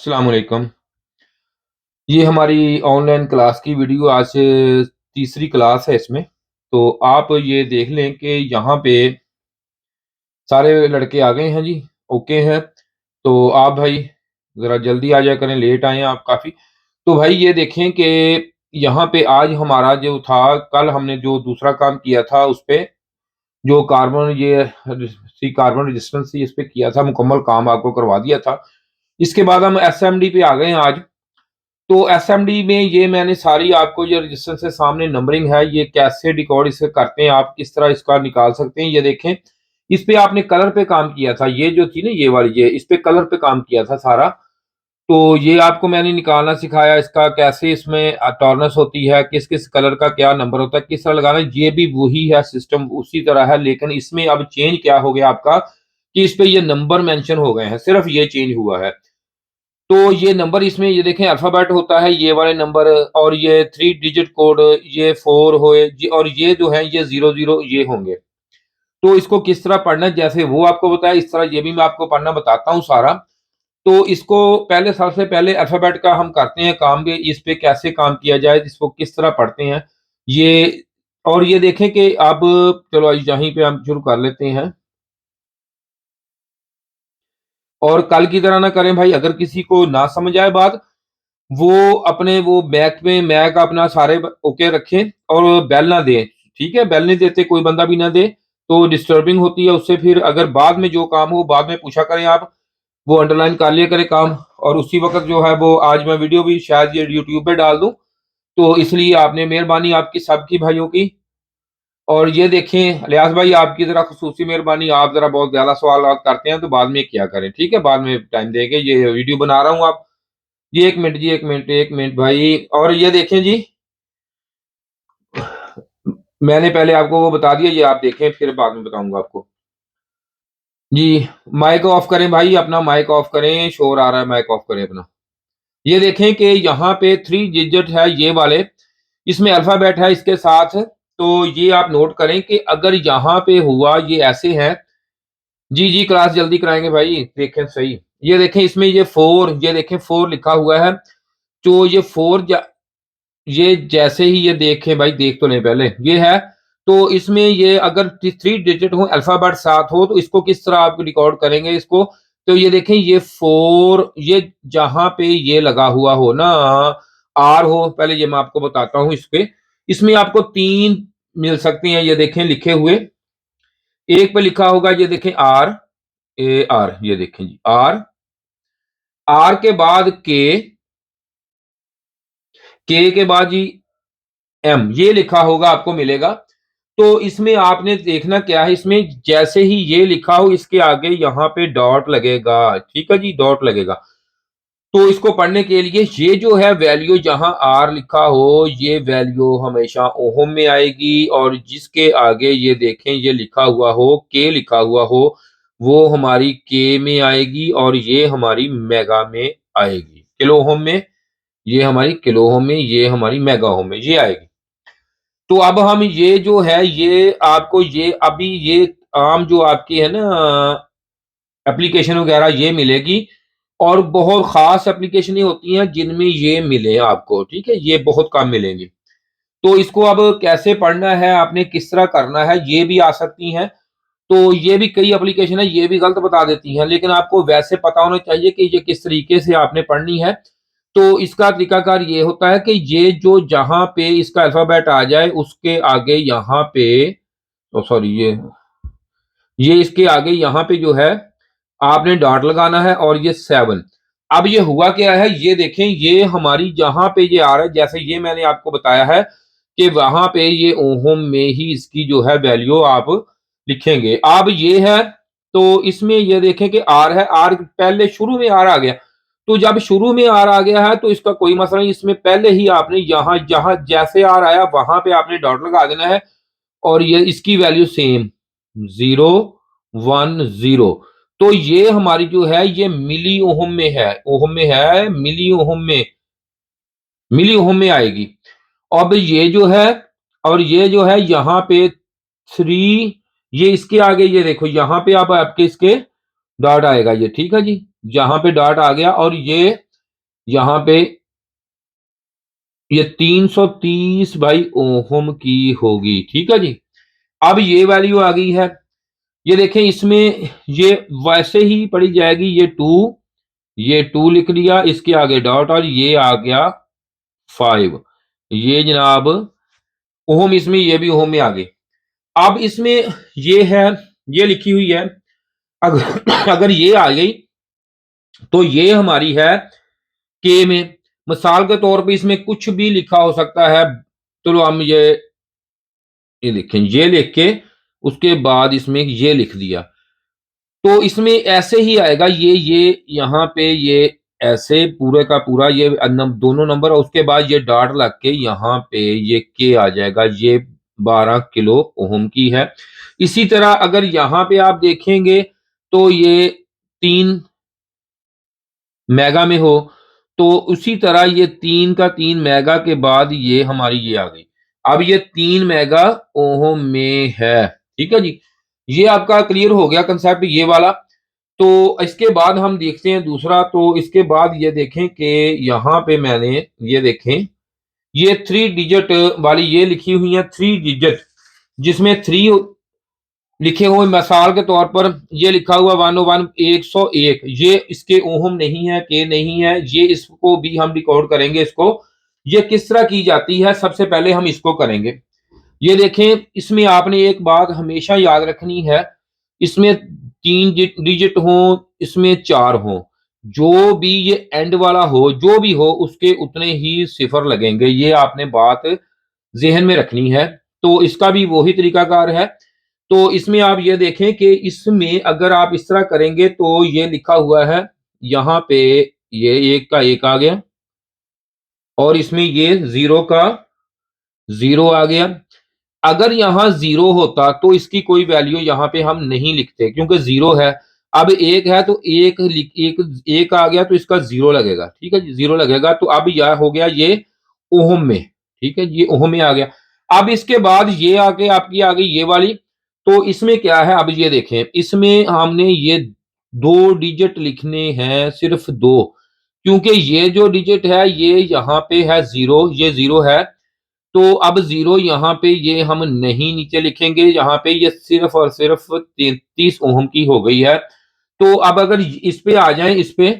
अस्सलाम वालेकुम। ये हमारी ऑनलाइन क्लास की वीडियो आज से तीसरी क्लास है इसमें। तो आप ये देख लें कि यहाँ पे सारे लड़के आ गए हैं जी, ओके हैं। तो आप भाई ज़रा जल्दी आ जाया करें, लेट आए हैं आप काफ़ी। तो भाई ये देखें कि यहाँ पे आज हमारा जो था, कल हमने जो दूसरा काम किया था उस पे जो कार्बन रेजिस्टेंस थी इस पे किया था, मुकम्मल काम आपको करवा दिया था। इसके बाद हम एसएमडी पे आ गए हैं आज। तो एसएमडी में ये मैंने सारी आपको ये रजिस्टर से सामने नंबरिंग है, ये कैसे डिकोड इसे करते हैं, आप किस तरह इसका निकाल सकते हैं, ये देखें। इस पे आपने कलर पे काम किया था, ये जो थी ना ये वाली, ये इस पे कलर पे काम किया था सारा। तो ये आपको मैंने निकालना सिखाया, इसका कैसे इसमें टॉलरेंस होती है, किस-किस कलर का क्या नंबर होता है, किस तरह लगाना है, ये भी वही है, सिस्टम उसी तरह है, लेकिन इसमें अब चेंज क्या हो गया आपका कि इस पे ये नंबर मेंशन हो गए हैं, सिर्फ ये चेंज हुआ है। तो ये नंबर इसमें ये देखें अल्फ़ाबेट होता है, ये वाले नंबर, और ये 3 डिजिट कोड, ये 4 होए जी, और ये जो है ये 00 ये होंगे। तो इसको किस तरह पढ़ना है, जैसे वो आपको बताया इस तरह ये भी मैं आपको पढ़ना बताता हूँ सारा। तो इसको पहले सबसे पहले अल्फ़ाबेट का हम करते हैं काम, कि इस पे कैसे काम किया जाए, इसको किस तरह पढ़ते हैं। ये और ये देखें कि अब चलो यहीं पे हम शुरू कर लेते हैं। और कल की तरह ना करें भाई, अगर किसी को ना समझ आए बात, वो अपने वो बैक में मैक अपना सारे ओके रखें और बेल ना दें, ठीक है? बेल नहीं देते, कोई बंदा भी ना दे, तो डिस्टर्बिंग होती है उससे। फिर अगर बाद में जो काम हो बाद में पूछा करें आप, वो अंडरलाइन कर लिया करें काम, और उसी वक़्त जो है वो आज मैं वीडियो भी शायद ये यूट्यूब पे डाल दूँ, तो इसलिए आपने मेहरबानी आपकी सबकी भाइयों की। और ये देखें इलियास भाई, आपकी ज़रा ख़ुसूसी मेहरबानी, आप ज़रा बहुत ज़्यादा सवालात करते हैं तो बाद में किया करें, ठीक है? बाद में टाइम देके ये वीडियो बना रहा हूँ आप। जी 1 मिनट जी, 1 मिनट, 1 मिनट भाई। और ये देखें जी, मैंने पहले आपको वो बता दिया, ये आप देखें फिर बाद में बताऊँगा आपको। जी, माइक ऑफ करें भाई, अपना माइक ऑफ करें, शोर आ रहा है, माइक ऑफ करें अपना। ये देखें कि यहाँ पे 3 डिजिट है ये वाले, इसमें अल्फ़ाबेट है इसके साथ, तो ये आप नोट करें कि अगर यहाँ पे हुआ ये ऐसे है। जी, जी, क्लास जल्दी कराएँगे भाई, देखें सही। ये देखें इसमें ये 4, ये देखें 4 लिखा हुआ है, तो ये 4 ये जैसे ही ये देखें भाई, देख तो लें पहले, ये है। तो इसमें ये अगर 3 डिजिट हो, अल्फ़ाबेट साथ हो, तो इसको किस तरह आप रिकॉर्ड करेंगे इसको? तो ये देखें ये 4, ये जहाँ पे ये लगा हुआ हो ना, आर हो, पहले ये मैं आपको बताता हूँ इस पे। इसमें आपको 3 मिल सकते हैं, ये देखें लिखे हुए। एक पे लिखा होगा ये देखें आर, ए आर, ये देखें जी आर, आर के बाद के बाद जी एम, ये लिखा होगा आपको मिलेगा। तो इसमें आपने देखना क्या है, इसमें जैसे ही ये लिखा हो इसके आगे यहाँ पे डॉट लगेगा, ठीक है जी, डॉट लगेगा। तो इसको पढ़ने के लिए ये जो है वैल्यू जहाँ आर लिखा हो, ये वैल्यू हमेशा ओहम में आएगी, और जिसके आगे ये देखें ये लिखा हुआ हो, के लिखा हुआ हो, वो हमारी के में आएगी, और ये हमारी मेगा में आएगी। किलो ओहम में, ये हमारी किलो ओहम में, ये हमारी मेगा ओहम में, ये आएगी। तो अब हम ये जो है ये आपको ये अभी ये आम जो आपकी है ना एप्लीकेशन वगैरह ये मिलेगी, और बहुत ख़ास एप्लीकेशनें होती हैं जिनमें ये मिले आपको, ठीक है? ये बहुत कम मिलेंगी। तो इसको अब कैसे पढ़ना है, आपने किस तरह करना है, ये भी आ सकती हैं। तो ये भी कई एप्लीकेशन है, ये भी गलत बता देती हैं, लेकिन आपको वैसे पता होना चाहिए कि ये किस तरीके से आपने पढ़नी है। तो इसका तरीकाकार ये होता है कि ये जो जहाँ पे इसका अल्फ़ाबेट आ जाए, उसके आगे यहाँ पे ओह सॉरी ये इसके आगे यहाँ पे जो है, आपने डॉट लगाना है, और ये 7। अब ये हुआ क्या है, ये देखें ये हमारी जहाँ पे ये आ रहा है, जैसे ये मैंने आपको बताया है कि वहाँ पे ये ओहम में ही इसकी जो है वैल्यू आप लिखेंगे। अब ये है, तो इसमें ये देखें कि आर है, आर पहले शुरू में आर आ गया। तो जब शुरू में आर आ गया है तो इसका कोई मसला नहीं, इसमें पहले ही आपने यहाँ जहाँ जैसे आर आया वहाँ पे आपने डॉट लगा देना है, और ये इसकी वैल्यू सेम 0, 1, 0। तो ये हमारी जो है ये मिली ओहम में है, ओहम में है, मिली ओहम में आएगी। अब ये जो है, और ये जो है यहाँ पे 3, ये इसके आगे ये देखो यहाँ पे अब आपके इसके डॉट आएगा ये, ठीक है जी? जहाँ पे डॉट आ गया, और ये यहाँ पे ये 330 बाई ओहम की होगी। ठीक है जी। अब ये वैल्यू आ गई है। ये देखें इसमें ये वैसे ही पड़ी जाएगी। ये टू लिख लिया, इसके आगे डॉट और ये आ गया 5। ये जनाब ओहम, इसमें ये भी ओहम में आ गई। अब इसमें ये है, ये लिखी हुई है। अगर अगर ये आ गई तो ये हमारी है के में। मिसाल के तौर पे इसमें कुछ भी लिखा हो सकता है। चलो हम ये देखें, ये लिख के उसके बाद इसमें ये लिख दिया तो इसमें ऐसे ही आएगा। ये यहाँ पे ये ऐसे पूरे का पूरा ये दोनों नंबर और उसके बाद ये डॉट लग के यहाँ पे ये के आ जाएगा। ये 12 किलो ओम की है। इसी तरह अगर यहाँ पे आप देखेंगे तो ये 3 मेगा में हो, तो उसी तरह ये 3 का 3 मेगा के बाद ये हमारी ये आ गई। अब ये 3 मेगा ओहम में है। ठीक है जी। ये आपका क्लियर हो गया कंसेप्ट ये वाला। तो इसके बाद हम देखते हैं दूसरा। तो इसके बाद ये देखें कि यहाँ पे मैंने ये देखें, ये 3 डिजिट वाली ये लिखी हुई है, 3 डिजिट जिसमें 3 लिखे हुए। मिसाल के तौर पर ये लिखा हुआ 101 101, ये इसके ओहम नहीं है, के नहीं है। ये इसको भी हम रिकॉर्ड करेंगे। इसको ये किस तरह की जाती है, सबसे पहले हम इसको करेंगे। ये देखें, इसमें आपने एक बात हमेशा याद रखनी है। इसमें 3 डिजिट हो, इसमें 4 हो, जो भी ये एंड वाला हो, जो भी हो उसके उतने ही सिफर लगेंगे। ये आपने बात ज़हन में रखनी है। तो इसका भी वही तरीकाकार है। तो इसमें आप ये देखें कि इसमें अगर आप इस तरह करेंगे तो ये लिखा हुआ है यहाँ पे, ये 1 का 1 आ गया और इसमें ये 0 का 0 आ गया। अगर यहाँ 0 होता तो इसकी कोई वैल्यू यहाँ पे हम नहीं लिखते क्योंकि 0 है। अब 1 है तो 1 आ गया तो इसका 0 लगेगा। ठीक है जी, 0 लगेगा। तो अब यह हो गया ये ओहम में। ठीक है, ये ओहम में आ गया। अब इसके बाद ये आके आपकी आ गई ये वाली। तो इसमें क्या है, अब ये देखें, इसमें हमने ये 2 डिजिट लिखने हैं, सिर्फ 2, क्योंकि ये जो डिजिट है ये यहाँ पे है 0, ये 0 है। तो अब 0 यहाँ पे ये हम नहीं नीचे लिखेंगे, यहाँ पे ये सिर्फ और सिर्फ 33 ओहम की हो गई है। तो अब अगर इस पे आ जाएं, इस पे,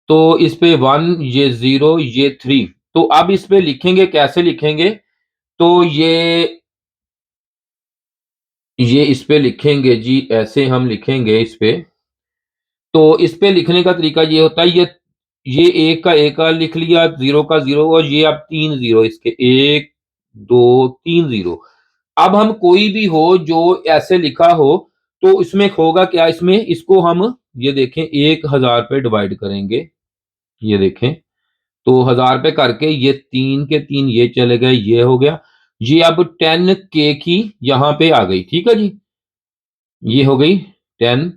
तो इस पे 1, ये 0, ये 3। तो अब इस पे लिखेंगे, कैसे लिखेंगे? तो ये इस पे लिखेंगे जी, ऐसे हम लिखेंगे इस पे। तो इस पे लिखने का तरीका ये होता है, ये 1 का 1 लिख लिया, 0 का 0 और ये अब 3 0 इसके 1 2 3 0। अब हम कोई भी हो जो ऐसे लिखा हो तो इसमें होगा क्या, इसमें इसको हम ये देखें 1000 पे डिवाइड करेंगे। ये देखें, तो 1000 पे करके ये 3 के 3 ये चले गए, ये हो गया। ये अब 10 के की यहाँ पे आ गई। ठीक है जी, ये हो गई 10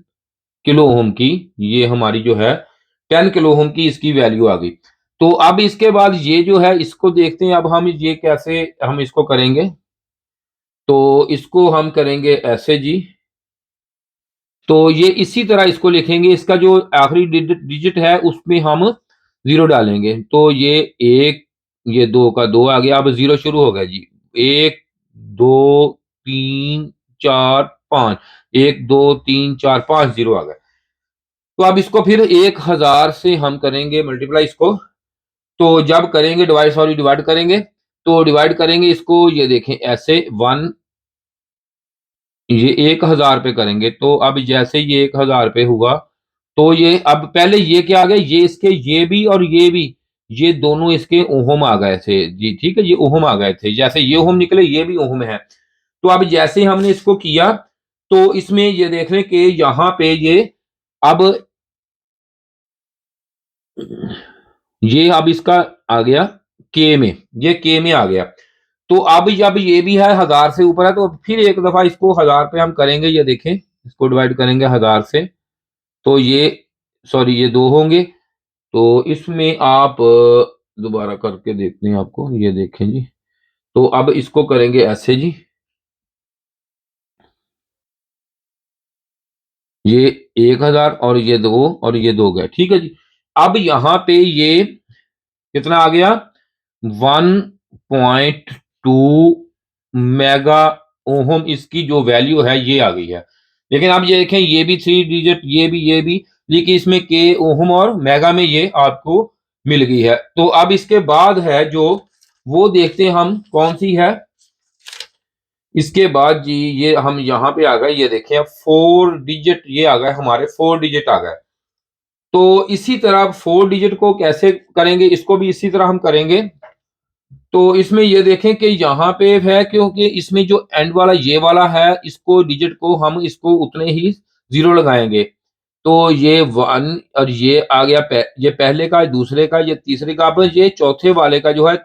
किलो ओम की। ये हमारी जो है 10 किलो ओम की इसकी वैल्यू आ गई। तो अब इसके बाद ये जो है इसको देखते हैं। अब हम ये कैसे हम इसको करेंगे, तो इसको हम करेंगे ऐसे जी। तो ये इसी तरह इसको लिखेंगे, इसका जो आखिरी डिजिट है उसमें हम 0 डालेंगे। तो ये 1, ये 2 का 2 आ गया। अब 0 शुरू हो गया जी। 1 2 3 4 5, 1 2 3 4 5 0 आ गया। तो अब इसको फिर 1000 से हम करेंगे मल्टीप्लाई इसको। तो जब करेंगे डिवाइड करेंगे, तो डिवाइड करेंगे इसको, ये देखें ऐसे 1, ये 1000 पे करेंगे। तो अब जैसे ये 1000 पे हुआ तो ये अब पहले ये क्या आ गया, ये इसके ये भी और ये भी, ये दोनों इसके ओहम आ गए थे जी। ठीक है, ये ओहम आ गए थे। जैसे ये ओहम निकले, ये भी ओहम है। तो अब जैसे हमने इसको किया तो इसमें ये देख रहे हैं कि यहाँ पे ये अब ये अब इसका आ गया के में, ये के में आ गया। तो अब जब ये भी है 1000 से ऊपर है तो फिर एक दफा इसको 1000 पे हम करेंगे। ये देखें, इसको डिवाइड करेंगे 1000 से, तो ये सॉरी ये 2 होंगे। तो इसमें आप दोबारा करके देखते हैं आपको, ये देखें जी। तो अब इसको करेंगे ऐसे जी, ये 1000 और ये 2 और ये 2 गए। ठीक है जी। अब यहाँ पे ये कितना आ गया 1.2 मेगा ओहम इसकी जो वैल्यू है ये आ गई है। लेकिन आप ये देखें ये भी 3 डिजिट ये भी लेकिन इसमें के ओहम और मेगा में ये आपको मिल गई है। तो अब इसके बाद है जो वो देखते हैं हम कौन सी है। इसके बाद जी ये हम यहाँ पे आ गए, ये देखें 4 डिजिट ये आ गए हमारे 4 डिजिट आ गए। तो इसी तरह 4 डिजिट को कैसे करेंगे, इसको भी इसी तरह हम करेंगे। तो इसमें ये देखें कि यहाँ पे है क्योंकि इसमें जो एंड वाला ये वाला है इसको डिजिट को हम इसको उतने ही 0 लगाएंगे। तो ये 1 और ये आ गया ये पहले का, दूसरे का, ये तीसरे का, अब ये चौथे वाले का जो है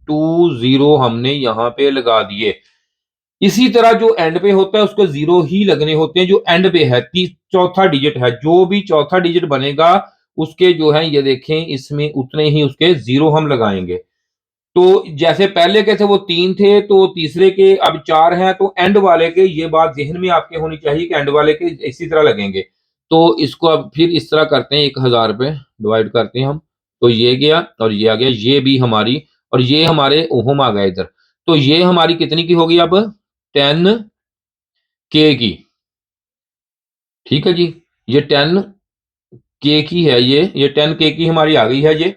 2 0 हमने यहाँ पे लगा दिए। इसी तरह जो एंड पे होता है उसको 0 ही लगने होते हैं जो एंड पे है, चौथा डिजिट है, जो भी चौथा डिजिट बनेगा उसके जो है ये देखें इसमें उतने ही उसके 0 हम लगाएंगे। तो जैसे पहले के थे वो 3 थे तो तीसरे के अब 4 हैं, तो एंड वाले के ये बात ज़हन में आपके होनी चाहिए कि एंड वाले के इसी तरह लगेंगे। तो इसको अब फिर इस तरह करते हैं, 1000 पे डिवाइड करते हैं हम। तो ये गया और ये आ गया, ये भी हमारी और ये हमारे ओहम आ गए इधर। तो ये हमारी कितनी की होगी अब 10 के की। ठीक है जी, ये 10 के की है, ये 10 के की हमारी आ गई है ये।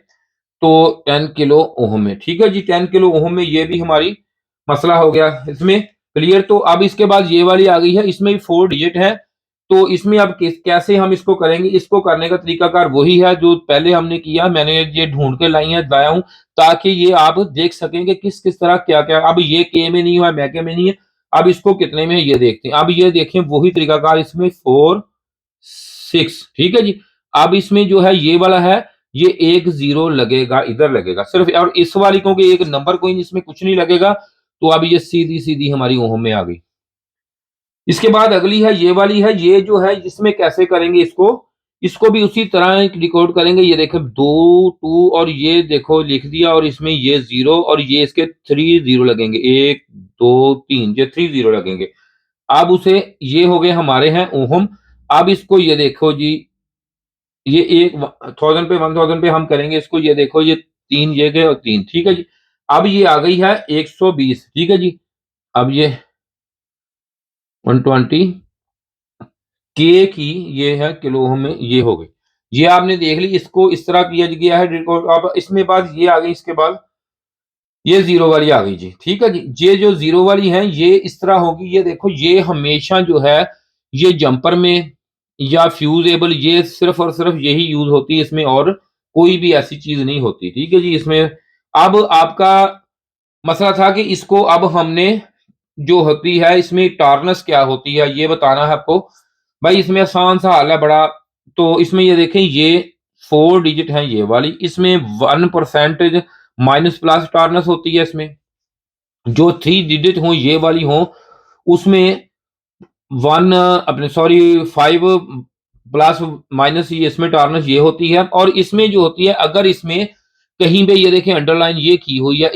तो 10 किलो ओहम में, ठीक है जी, 10 किलो ओहम में ये भी हमारी मसला हो गया इसमें क्लियर। तो अब इसके बाद ये वाली आ गई है, इसमें भी 4 डिजिट है। तो इसमें अब कैसे हम इसको करेंगे, इसको करने का तरीकाकार वही है जो पहले हमने किया। मैंने ये ढूंढ के लाई है लाया हूं ताकि ये आप देख सकें कि किस किस तरह क्या क्या। अब ये के में नहीं हुआ, मैके में नहीं है, अब इसको कितने में है ये देखते हैं। अब ये देखें वही तरीकाकार, इसमें 4 6, ठीक है जी। अब इसमें जो है ये वाला है, ये एक 0 लगेगा, इधर लगेगा सिर्फ, और इस वाली क्योंकि एक नंबर कोई इसमें कुछ नहीं लगेगा तो अब ये सीधी सीधी हमारी ओहम में आ गई। इसके बाद अगली है ये वाली है, ये जो है इसमें कैसे करेंगे इसको, इसको भी उसी तरह रिकॉर्ड करेंगे। ये देखो 2 2 और ये देखो लिख दिया और इसमें ये 0 और ये इसके 3 0 लगेंगे, 1 2 3, ये 3 0 लगेंगे। अब उसे ये हो गए हमारे हैं ओहम। अब इसको ये देखो जी, ये एक 1000 पे 1000 पे हम करेंगे इसको, ये देखो ये 3 ये गए और 3, ठीक है जी। अब ये आ गई है 120, ठीक है जी। अब ये 120 के की ये है किलो ओम में, ये हो गई। ये आपने देख ली, इसको इस तरह किया गया है रिकॉर्ड। अब इसमें बाद ये आ गई, इसके बाद ये 0 वाली आ गई जी, ठीक है जी। ये जो 0 वाली है ये इस तरह होगी, ये देखो ये हमेशा जो है ये जंपर में या फ्यूजेबल ये सिर्फ और सिर्फ यही यूज होती है इसमें, और कोई भी ऐसी चीज नहीं होती, ठीक है जी इसमें। अब आपका मसला था कि इसको अब हमने जो होती है इसमें टॉर्नेंस क्या होती है ये बताना है आपको। भाई इसमें आसान सा हाल है बड़ा। तो इसमें ये देखें ये 4 डिजिट है ये वाली, इसमें 1% माइनस प्लस टॉर्नेंस होती है इसमें। जो 3 डिजिट हो ये वाली हो उसमें 1 अपने सॉरी 5 प्लस माइनस ये इसमें टॉर्नेंस ये होती है। और इसमें जो होती है अगर इसमें कहीं पे ये देखें अंडरलाइन ये की हुई है,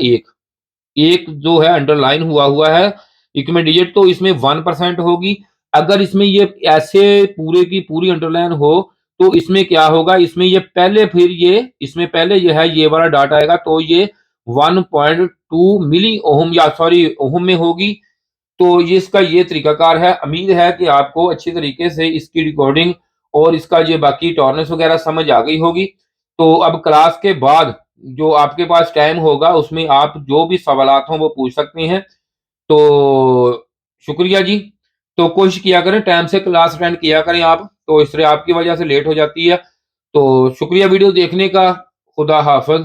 एक जो है अंडरलाइन हुआ हुआ है इक्वल डिजिट, तो इसमें 1% होगी। अगर इसमें ये ऐसे पूरे की पूरी अंडरलाइन हो तो इसमें क्या होगा, इसमें ये पहले फिर ये इसमें पहले जो है ये वाला डाटा आएगा तो ये 1.2 मिली ओहम या सॉरी ओहम में होगी। तो ये इसका ये तरीकाकार है। उम्मीद है कि आपको अच्छी तरीके से इसकी रिकॉर्डिंग और इसका ये बाकी टॉर्नेंस वगैरह समझ आ गई होगी। तो अब क्लास के बाद जो आपके पास टाइम होगा उसमें आप जो भी सवालात हों वो पूछ सकते हैं। तो शुक्रिया जी। तो कोशिश किया करें टाइम से क्लास अटेंड किया करें आप, तो इस तरह आपकी वजह से लेट हो जाती है। तो शुक्रिया वीडियो देखने का। खुदा हाफ़िज़।